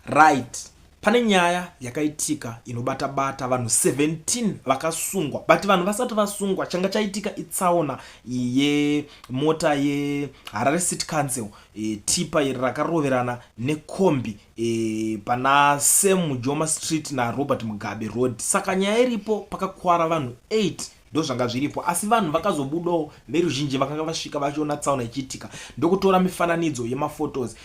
right. Pane nyaya yakaitika inobata vanhu 17 vakasungwa, but vanhu vasati vasungwa changa chaitika itsaona yemota yeHarare City Council, tipa iri rakaroverana nekombi pana Sam Mujoma Street naRobert Mugabe Road. Saka nyaya iripo pakakwara vanhu 8 ndo zvanga zviripo, asi vanhu vakazobudawo veruzhinji vakanga vasvika vachiona tsaona ichiitika ndokutora mifananidzo yemafotos.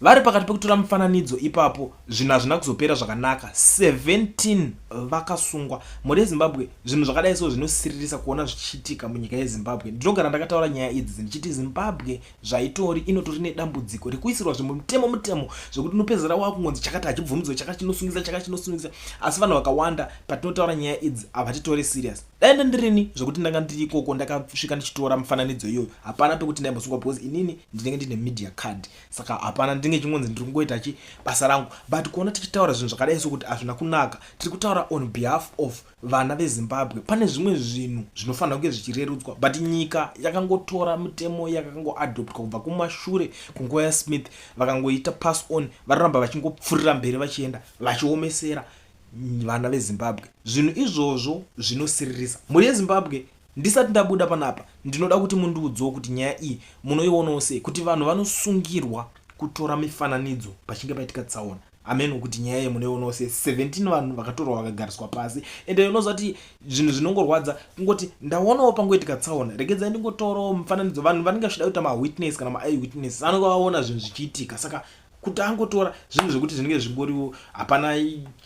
Vari pakati pekutora mifananidzo ipapo zvinhu hazvina kuzopera zvakanaka. 17 vakasungwa. Mhuri yeZimbabwe zvinhu zvakadai so zvinosiririsa kuona zvichiitika munyika yeZimbabwe. Ndinogara ndakataura nyaya idzi ndichiti Zimbabwe zvaitori inotori nedambudziko rekuisirwa zvimwe mutemo zvokuti unopedzera wakungonzi chakati hachibvumidzwa chakachinosungisa, asi vanhu vakawanda patinotaura nyaya idzi havatitori serious. Dai ndirini zvokuti ndanga ndiri ikoko ndakasvika ndichitora mifananidzo iyoyo, hapana pekuti ndaimbosungwa because inini ndinenge ndine media card, saka hapana ndinge chingonzi ndiri kungoita basa rangu. But kuona tichitaura zvinhu zvakadai sokuti hazvina kunaka, tiri kutaura on behalf of vana veZimbabwe. Pane zvimwe zvinhu zvinofanira kunge zvichirerutswa, but nyika yakangotora mitemo yakangoadoptwa kubva kumashure kunguva yaSmith, vakangoita pass on, varamba vachingopfurira mberi vachienda vachiomesera vana veZimbabwe. Zvinhu izvozvo zvinosiririsa. Mhuri yeZimbabwe, ndisati ndabuda panapa ndinoda kuti mundiudzewo kuti nyaya iyi munoionawo sei, kuti vanhu vanosungirwa kutora mifananidzo pachinge paitika tsaona. Amen, kuti nyaya iyi munoionawo sei. 17 vanhu vakatorwa vakagariswa pasi, ende unozati zvinhu zvinongorwadza kungoti ndaonawo pangoitika tsaona, regedzai ndingotorawo mifananidzo. Vanhu vanenge vachida kuita mawitness kana maeye witness anenge vaona zvinhu zvichiitika, saka kuti angotora zvinhu zvekuti zvinenge zvingoriwo hapana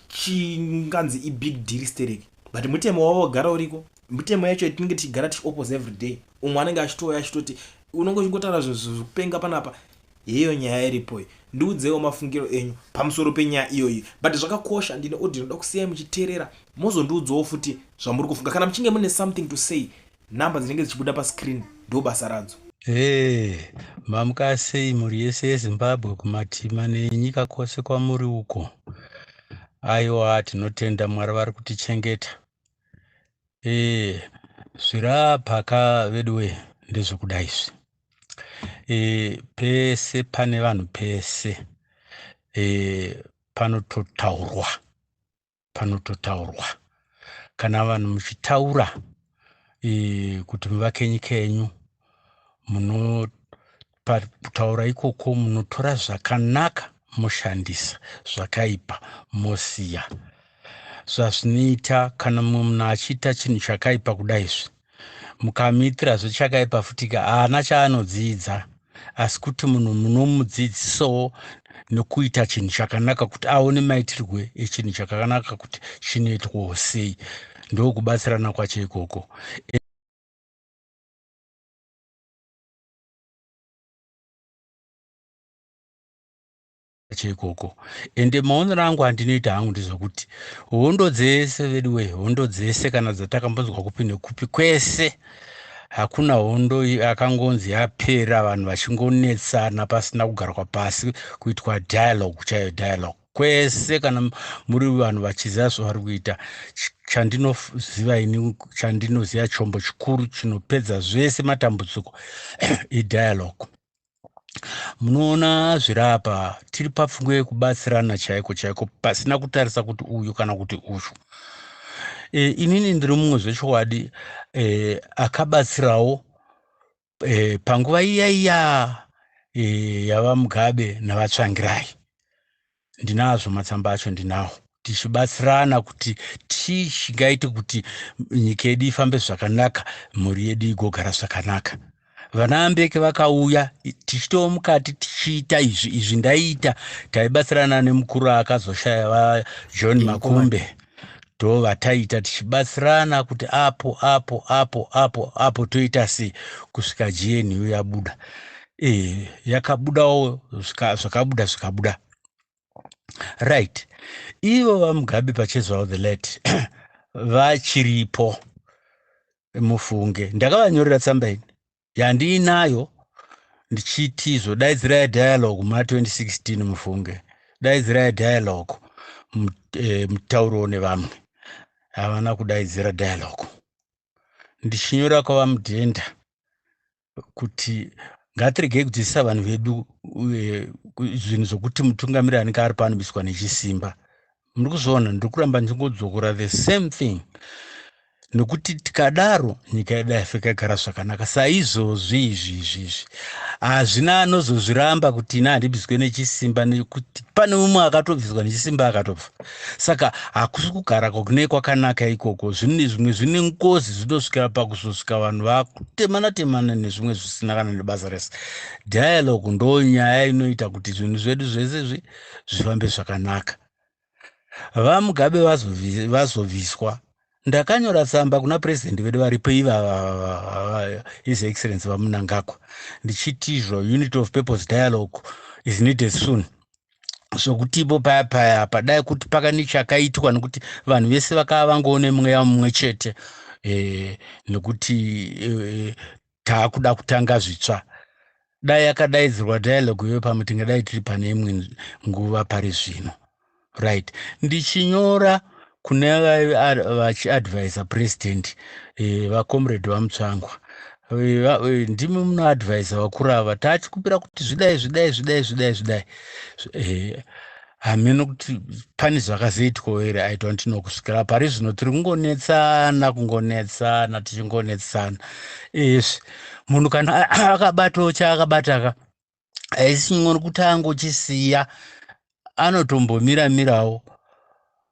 chinganzi ibig deal stereki. But mutemo wavo wagara uriko, mutemo yacho yatinenge tichigara tichiopose every day. Umwe anenge achitoti unongotaura zvinhu zvekupenga panapa. Yeyo nyaya iripo. Ndiudzewo mafungiro enyu pamusoro penyaya iyoyi. But zvakakosha, ndine audio ndoda kusiyai muchiteerera mozondiudzawo futi zvamuri kufunga. Kana muchinge mune something to say, namba dzinenge dzichibuda pascreen ndo basa radzo. Mamukasei muri yese yeZimbabwe kumatima nenyika kwose kwamuri uko. Aiwa, tinotenda Mwari vari kutichengeta. Zvirapaka vedwe ndezvokudai izvi. Pese pane vanhu pese panototaurwa. Kana vanhu muchitaura kuti muvake nyika yenyu, kutaura ikoko munotora zvakanaka moshandisa, zvakaipa mosiya. Zvazvinoita kana munhu achiita chinhu chakaipa kudai izvi, mukamuitirazve chakaipa futi haana chaanodzidza, asi kuti munhu munomudzidzisawo nekuita chinhu chakanaka kuti aone maitirwe echinhu chakanaka kuti chinoitwawo sei. Ndokubatsirana kwacho ikoko. Ende maonero angu andinoita hangu ndezvokuti hondo dzese vedwe, hondo dzese kana dzatakambonzwa kupi nekupi kwese, hakuna hondo akangonzi yapera vanhu vachingonetsana pasina kugarwa pasi kuitwa dialogue chaiyo dialogue. Kwese kana muri vanhu vachiziva zvavari kuita, chandinoziva ini, chandinoziva chombo chikuru chinopedza zvese matambudziko idialogue. Munoona zvirapa tiri papfungwe yekubatsirana chaiko pasina kutarisa kuti uyu kana kuti uyu. Inini ndiri mumwe zvechokwadi akabatsirawo panguva iya yava Mugabe navatsvangirai. Ndinazvo matsamba acho, ndinawo. Tichibatsirana kuti tichingaite kuti nyika yedu ifambe zvakanaka, mhuri yedu igogara zvakanaka. Vanambeke vakauya tichitowo mukati tichiita izvi ndaita, taibatsirana nemukuru akazoshaya John Makumbe. Ndo vataita tichibatsirana kuti apo toita sei kusvika GNU yabuda. Yakabudawo zvikabuda. Right. Ivo vaMugabe pachezvawo the late vachiripo mufunge. Ndakavanyorera tsamba ini yandinayo ndichiti zvodaidzirai dialogue ma2016 mufunge. Daidzirai dialogue mutauro nevamwe. Havana kudaidzira dialogue. Ndichinyora kwava Mudhenda kuti ngatiregei kudzidzisa vanhu vedu zvinhu zvokuti mutungamiri anenge ari paanobiswa nechisimba. Muri kuzoona ndiri kuramba ndingodzokora the same thing, nokuti tikadaro nyika yedu yaFrica igara zvakanaka. Saizvozvi izvi hazvina anozozviramba kuti ina handibviswe nechisimba, nekuti pane mumwe akatobviswa nechisimba akatobva. Saka hakusi kugara kwakune kwakanaka ikoko. Zvimwe zvine ngozi zvinosvikira pakuzosvika vanhu vakutemana nezvimwe zvisina kana nebasa rese. Dialogue ndo nyaya inoita kuti zvinhu zvedu zvese zvifambe zvakanaka. VaMugabe vazobviswa, ndakanyora tsamba kuna president vedu varipo his excellency vaMnangagwa ndichitizvo unity of purpose dialogue is needed soon. Zvokutipo paya padai kuti pakani chakaitwa nekuti vanhu vese vakava vangoone mweya mumwe chete, nekuti taakuda kutanga zvitsva. Dai yakadaidzirwa dialogue iyo pamwe tingadai tiri pane imwe nguva pari zvino. Right. Ndichinyora kune vachiadvisa president vacomrade vaMutsvangwa, ndimi munoadvisa vakuru ava, tachikupira kuti zvidai hameno kuti pane zvakazoitwa here. I don't know. Kusvikira pari zvino tiri kungonetsana tichingonetsana. Munhu kana akabatawo chaakabata haisi nyore kuti angochisiya, anotombomirawo.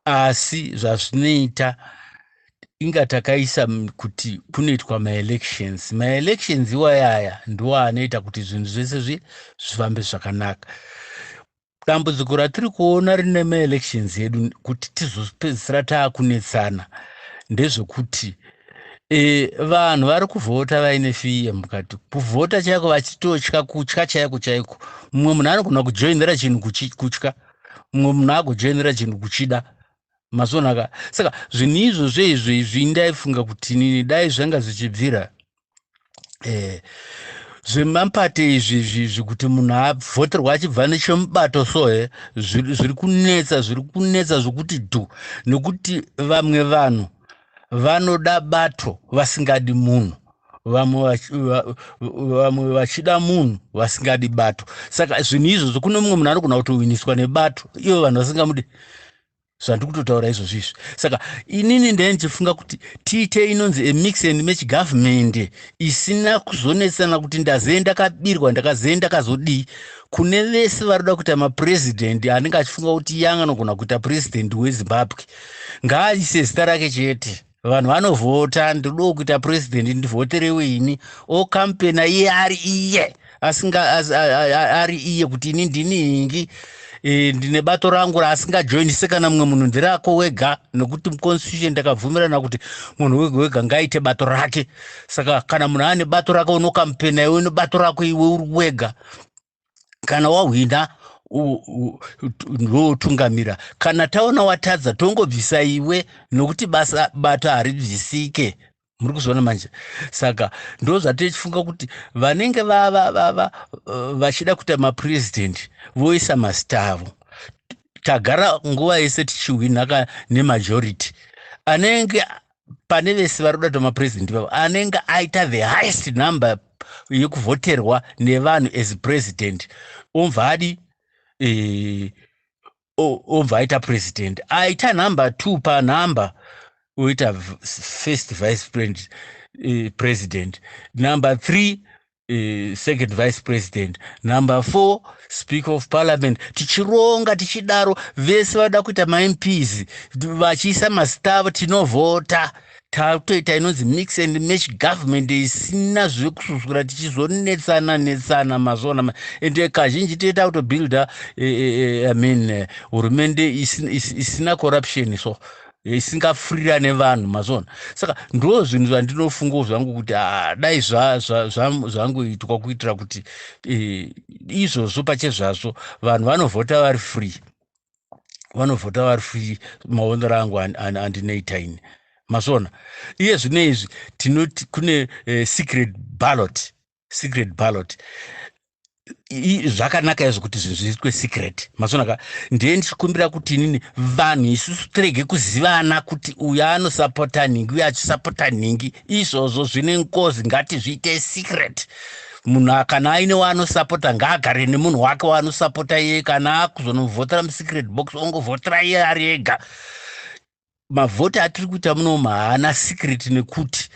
Asi zvazvinoita inga takaisa kuti kunoitwa maelections iwayaya ndiwo anoita kuti zvinhu zvese zvifambe zvakanaka. Dambudziko ratiri kuona rine maelections edu kuti tizopedzisira taakunetsana ndezvekuti vanhu vari kuvhota vaine fiye mukati. Kuvhota chaiko vachitotya, kutya chaiko. Mumwe munhu anogona kujoinera chinhu kutya, mumwe munhu agojoinera chinhu kuchida. Mazonaka. Saka zvinhu izvozvo ndaifunga kuti nini dai zvanga zvichibvira zvemapate izvi kuti munhu avhoterwa achibva nechemubato sohe zviri kunetsa zvokuti dhu, nekuti vamwe vanhu vanoda bato vasingadi munhu, vamwe vachida munhu vasingadi bato. Saka zvinhu izvozvo kune mumwe munhu anogona kutowiniswa nebato, ivo vanhu vasingamudi. Zvandiri kutotaura izvozvo. Saka inini ndichifunga kuti tiite inonzi a mix and match government isina kuzonetsana kuti ndazee ndakabirwa ndakazee ndakazodii. Kune vese varikuda kuita mapresident anenge achifunga kuti yanga anogona kuita president weZimbabwe ngaaise zita rake chete. Vanhu vanovhota, ndinoda kuita president, ndivhoterewo ini, okampena iye ari iye, ari iye kuti ini ndini ingi, ndine bato rangu raasingajoinise kana mumwe munhu ndirako wega, nokuti muconstitution ndakabvumirana kuti munhu wega ngaaite bato rake. Saka kana munhu ane bato rake unokampena iwe nebato rako iwe uri wega. Kana wahwina ndotungamira, kana taona watadza tongobvisa iwe, nokuti bato haribvisike. Muri kuzoona manje. Saka ndo zvatichifunga kuti vanenge vachida kuita mapresident voisa mazita avo. Tagara nguva yese tichiwina nemajority. Anenge pane vese varikuda kuita mapresident vavo anenge aita the highest number yekuvhoterwa nevanhu as president, omvadi obva aita president. Aita number 2 panumber oita first vice president, number 3 second vice president, number 4 speaker of parliament. Tichironga tichidaro vese vada kuita maMPs vachiisa mazita avo tinovhota. Takutoita inonzi mix and match government isina zvekususura tichizonetsana mazona, ende kazhinji toita kutobuilda hurumende isina corruption, so isingafurira nevanhu mazona. Saka ndo zvinhu zvandinofunga zvangu kuti dai zvangoitwa kuitira kuti izvozvo pachezvazvo vanhu vanovhota vari free, maonero angu andinoita ini mazona. Iye zvino izvi tinoti kune secret ballot. Zvakanaka izvo kuti zvinhu zviitwe secret mazonaka. Ndiye ndichikumbira kuti nini vanhu isusu tirege kuzivana kuti uyu anosapota nhingi uyu achisapota nhingi. Izvozvo zvine ngozi, ngatizviite secret munhu kana aine waanosapota ngaagare nemunhu wake waanosapota iye. Kana akuzonovhotera musecret box ongovhotera iye ari ega. Mavhoti atiri kuita munomu haana secret, nekuti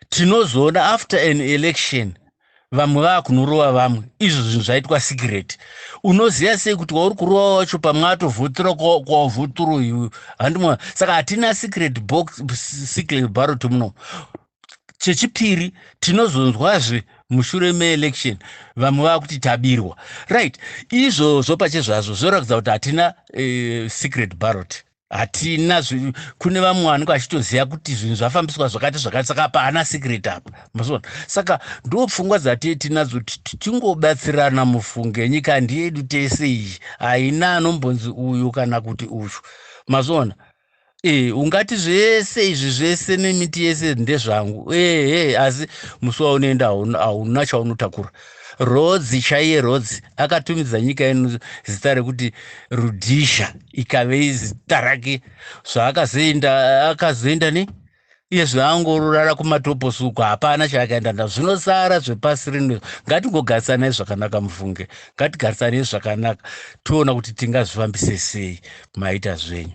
tinozoona after an election vamwe vaakunorova vamwe, izvo zvinhu zvaitwa secret. Unoziva sei kuti wauri kurova wacho pamwe atovhotera kwavhotero iwe handimwa. Saka hatina secret box, secret ballot muno. Chechipiri, tinozonzwazve mushure meelection vamwe vakuti tabirwa, right. Izvozvo pachezvazvo zvoratidza kuti hatina secret ballot. Hatina kune vamwe vanenge vachitoziva kuti zvinhu zvafambiswa zvakati zvakati, saka apa haana secret apa, mazvona. Saka ndo pfungwa dzatee tinadzo, tingobatsirana mufunge. Nyika ndiyedu tese iyi, haina anombonzi uyu kana kuti uyu, mazvona. Ungati zvese izvi zvese nemiti yese ndezvangu, asi musi waunoenda hauna chaunotakura. Rodzi chaiye Rodzi akatumidza nyika ino zita rekuti Rhodesia, ikave zita rake. Zvaakazoenda akazoenda ne iye zvaangorara kumatoposi uko, hapana chaakaenda nazvo. Zvinosara zvepasi rino. Ngatingogarisana zvakanaka mufunge, ngatigarisane zvakanaka, toona kuti tingazvifambise sei maita zvenyu.